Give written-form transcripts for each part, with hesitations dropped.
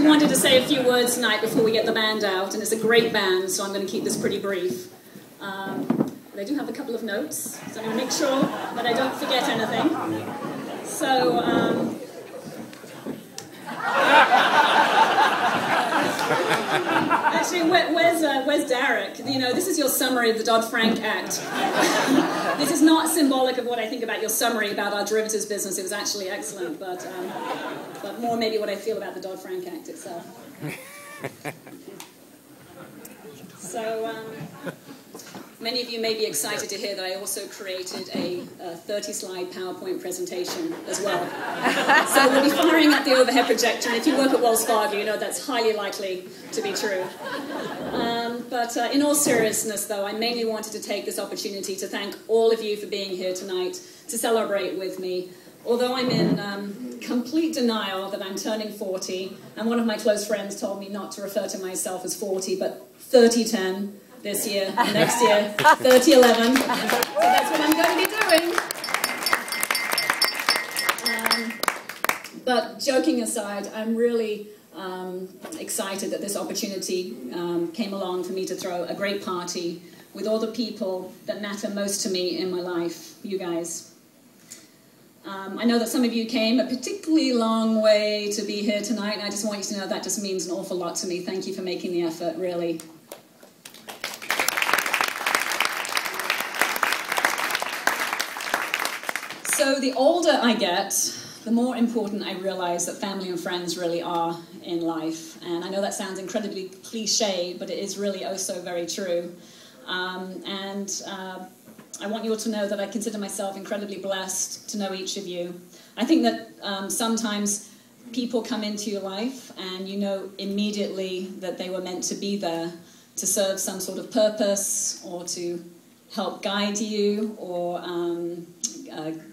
actually wanted to say a few words tonight before we get the band out, and it's a great band, so I'm going to keep this pretty brief. But I do have a couple of notes, so I'm going to make sure that I don't forget anything. So, actually, where's Derek? You know, this is your summary of the Dodd-Frank Act. This is not symbolic of what I think about your summary about our derivatives business. It was actually excellent, but more maybe what I feel about the Dodd-Frank Act itself. So, many of you may be excited to hear that I also created a 30-slide PowerPoint presentation as well. So we'll be firing at the overhead projector, and if you work at Wells Fargo, you know that's highly likely to be true. But in all seriousness, though, I mainly wanted to take this opportunity to thank all of you for being here tonight to celebrate with me. Although I'm in complete denial that I'm turning 40, and one of my close friends told me not to refer to myself as 40, but 3010. This year, next year, 3011. So that's what I'm going to be doing. But joking aside, I'm really excited that this opportunity came along for me to throw a great party with all the people that matter most to me in my life, you guys. I know that some of you came a particularly long way to be here tonight, and I just want you to know that just means an awful lot to me. Thank you for making the effort, really. So the older I get, the more important I realize that family and friends really are in life. And I know that sounds incredibly cliche, but it is really oh so very true. I want you all to know that I consider myself incredibly blessed to know each of you. I think that sometimes people come into your life and you know immediately that they were meant to be there to serve some sort of purpose or to help guide you or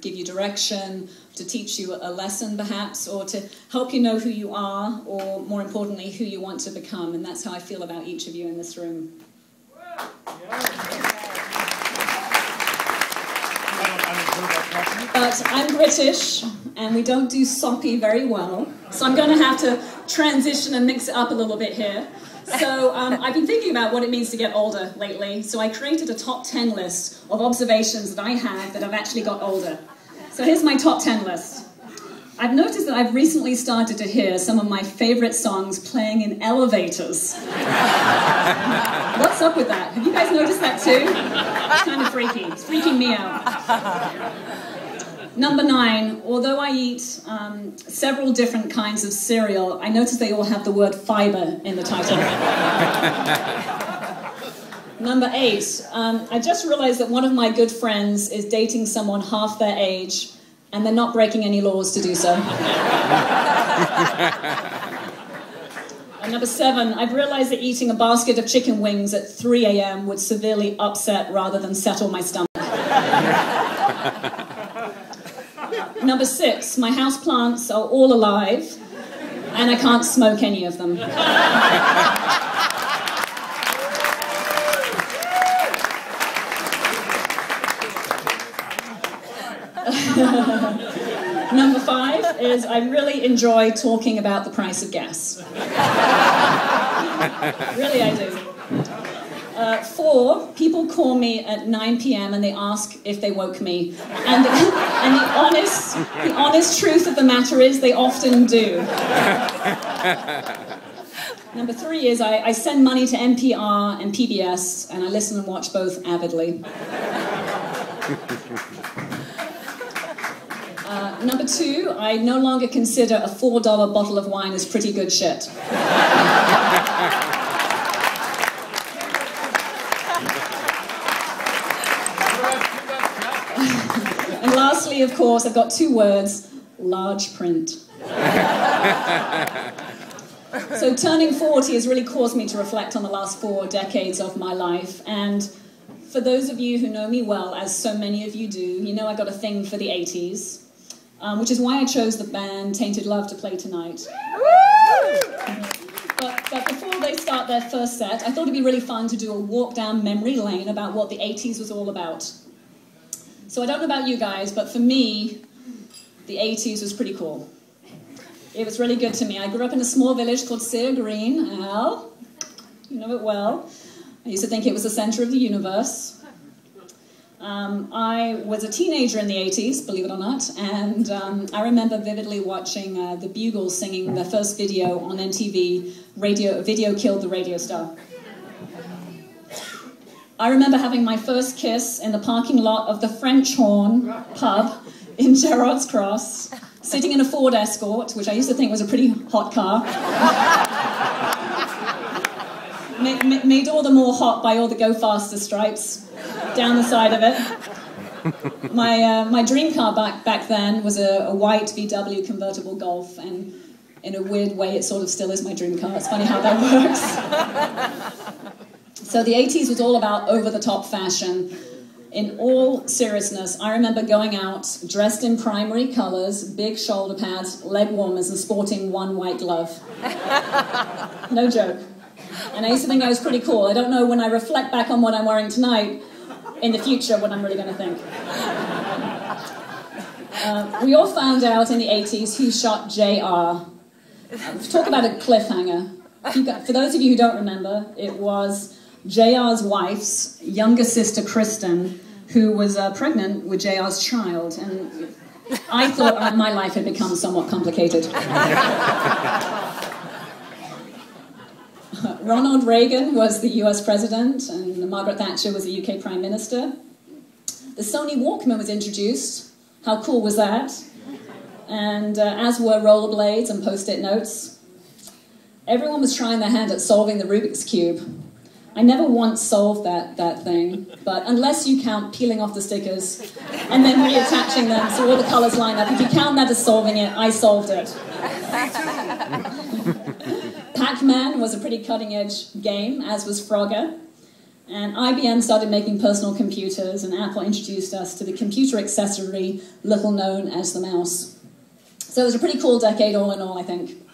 give you direction, to teach you a lesson perhaps, or to help you know who you are, or more importantly, who you want to become. And that's how I feel about each of you in this room. But I'm British, and we don't do soppy very well, so I'm going to have to transition and mix it up a little bit here. So I've been thinking about what it means to get older lately, so I created a top 10 list of observations that I had that I've actually got older. So here's my top 10 list. I've noticed that I've recently started to hear some of my favorite songs playing in elevators. What's up with that? Have you guys noticed that too? It's kind of freaky. It's freaking me out. Number 9, although I eat several different kinds of cereal, I notice they all have the word fiber in the title. Number 8, I just realized that one of my good friends is dating someone half their age, and they're not breaking any laws to do so. And number 7, I've realized that eating a basket of chicken wings at 3 a.m. would severely upset rather than settle my stomach. Number 6, my houseplants are all alive, and I can't smoke any of them. Number 5 is I really enjoy talking about the price of gas. Really, I do. 4, people call me at 9 p.m. and they ask if they woke me. And the honest truth of the matter is they often do. Number 3 is I send money to NPR and PBS, and I listen and watch both avidly. Number 2, I no longer consider a $4 bottle of wine as pretty good shit. And lastly, of course, I've got 2 words, large print. So turning 40 has really caused me to reflect on the last 4 decades of my life. And for those of you who know me well, as so many of you do, you know I got a thing for the 80s, which is why I chose the band Tainted Love to play tonight. But before they start their first set, I thought it'd be really fun to do a walk down memory lane about what the 80s was all about. So I don't know about you guys, but for me, the 80s was pretty cool. It was really good to me. I grew up in a small village called Sere Green. Al, you know it well. I used to think it was the center of the universe. I was a teenager in the 80s, believe it or not, and I remember vividly watching the Bugles singing their first video on MTV, Video Killed the Radio Star. I remember having my first kiss in the parking lot of the French Horn pub in Gerrards Cross, sitting in a Ford Escort, which I used to think was a pretty hot car. Made all the more hot by all the Go Faster stripes down the side of it. My dream car back then was a white VW convertible Golf, and in a weird way it sort of still is my dream car. It's funny how that works. So the 80s was all about over-the-top fashion. In all seriousness, I remember going out dressed in primary colors, big shoulder pads, leg warmers, and sporting one white glove. No joke. And I used to think I was pretty cool. I don't know, when I reflect back on what I'm wearing tonight, in the future, what I'm really going to think. We all found out in the 80s who shot JR. Talk about a cliffhanger. For those of you who don't remember, it was JR's wife's younger sister, Kristen, who was pregnant with JR's child. And I thought my life had become somewhat complicated. Ronald Reagan was the US president, and Margaret Thatcher was the UK Prime Minister. The Sony Walkman was introduced. How cool was that? And as were rollerblades and post-it notes. Everyone was trying their hand at solving the Rubik's Cube. I never once solved that thing, but unless you count peeling off the stickers and then reattaching them so all the colours line up, if you count that as solving it, I solved it. Pac-Man was a pretty cutting-edge game, as was Frogger. And IBM started making personal computers, and Apple introduced us to the computer accessory, little known as the mouse. So it was a pretty cool decade all in all, I think.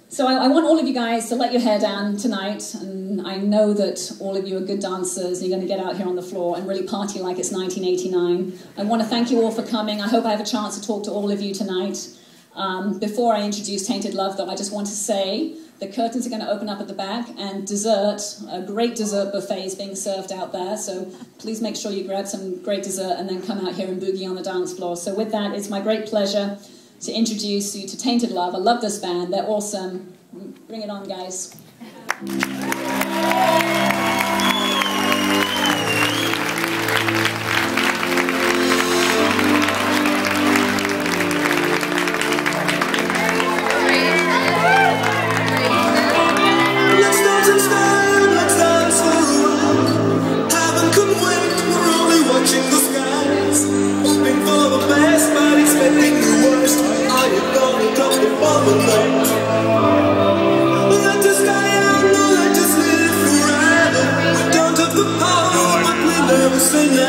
So I want all of you guys to let your hair down tonight, and I know that all of you are good dancers, and you're going to get out here on the floor and really party like it's 1989. I want to thank you all for coming. I hope I have a chance to talk to all of you tonight. Before I introduce Tainted Love, though, I just want to say the curtains are going to open up at the back, and dessert, a great dessert buffet is being served out there, so please make sure you grab some great dessert and then come out here and boogie on the dance floor. So with that, it's my great pleasure to introduce you to Tainted Love. I love this band. They're awesome. Bring it on, guys. Let's dance in style, let's dance for a while. Heaven can wait, we're only watching the skies. Hoping for the best, but expecting the worst. Are you gonna drop the bomb or not? Let us die out, no, let us live forever. We don't have the power, but we never say never.